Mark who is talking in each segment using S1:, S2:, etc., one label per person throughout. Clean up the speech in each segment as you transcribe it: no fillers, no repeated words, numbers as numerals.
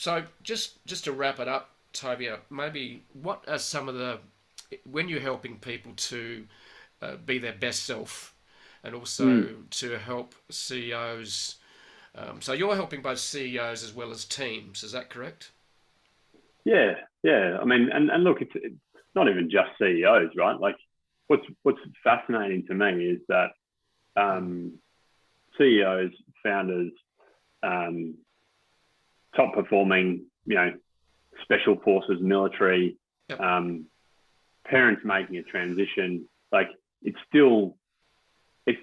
S1: So just to wrap it up, Toby, maybe what are some of the, when you're helping people to be their best self, and also to help CEOs. So you're helping both CEOs as well as teams. Is that correct?
S2: Yeah, yeah. I mean, and look, it's not even just CEOs, right? Like, what's fascinating to me is that CEOs, founders, um, top performing, special forces, military,
S1: Yep.
S2: parents making a transition, like it's the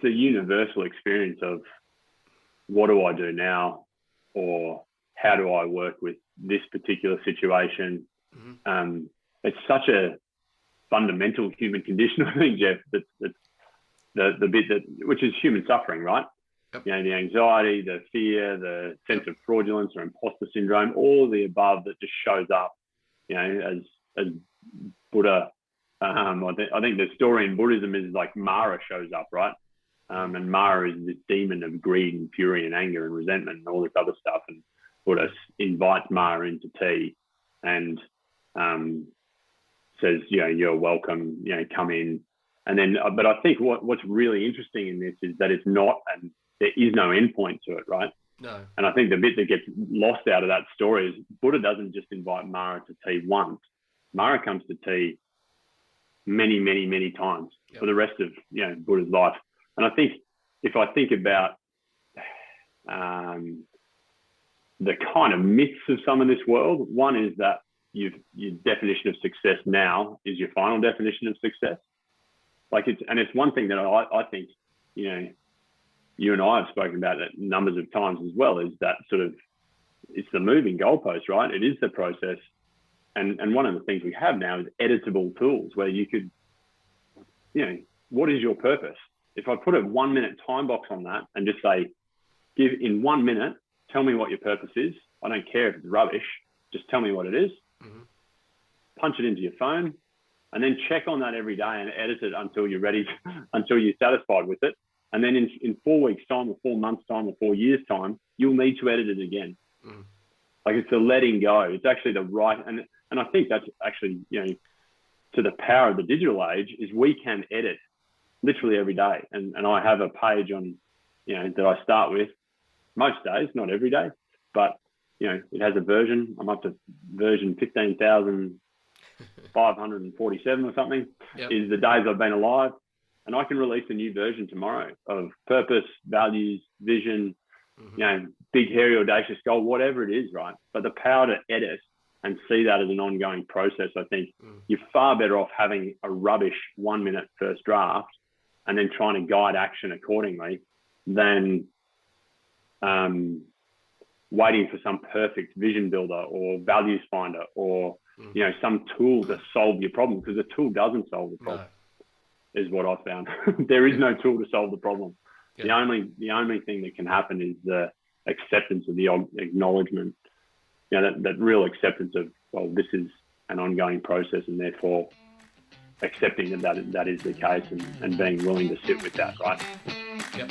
S2: universal experience of what do I do now, or how do I work with this particular situation? It's such a fundamental human condition, I think, Jeff. That's the bit which is human suffering, right?
S1: Yep.
S2: The anxiety, the fear, the sense of fraudulence or imposter syndrome, all of the above that just shows up, as Buddha. I think the story in Buddhism is like Mara shows up, right? And Mara is this demon of greed and fury and anger and resentment and all this other stuff. And Buddha invites Mara into tea and says, you're welcome, come in. And then, but I think what's really interesting in this is that it's not, and there is no endpoint to it, right?
S1: No.
S2: And I think the bit that gets lost out of that story is Buddha doesn't just invite Mara to tea once. Mara comes to tea many, many, many times for the rest of Buddha's life. And I think if I think about the kind of myths of some of this world, one is that your definition of success now is your final definition of success. It's one thing that I think you and I have spoken about it numbers of times as well, is that sort of, it's the moving goalpost, right? It is the process. And one of the things we have now is editable tools where you could, what is your purpose? If I put a 1 minute time box on that and just say, give in 1 minute, tell me what your purpose is. I don't care if it's rubbish. Just tell me what it is. Punch it into your phone, and then check on that every day and edit it until you're ready, until you're satisfied with it. And then in 4 weeks' time or 4 months' time or 4 years' time, you'll need to edit it again. Like, it's the letting go. It's actually the right, and I think that's actually, to the power of the digital age, is we can edit literally every day. And I have a page on, that I start with most days, not every day, but, it has a version. I'm up to version 15,547 or something, is the days I've been alive. And I can release a new version tomorrow of purpose, values, vision, big, hairy, audacious goal, whatever it is, right? But the power to edit and see that as an ongoing process, I think you're far better off having a rubbish 1 minute first draft and then trying to guide action accordingly than waiting for some perfect vision builder or values finder or, some tool to solve your problem, because the tool doesn't solve the problem. No. Is what I found. There is no tool to solve the problem. The only thing that can happen is the acceptance of the acknowledgement, that real acceptance of, well, this is an ongoing process, and therefore accepting that is the case, and being willing to sit with that, right?
S1: Yep.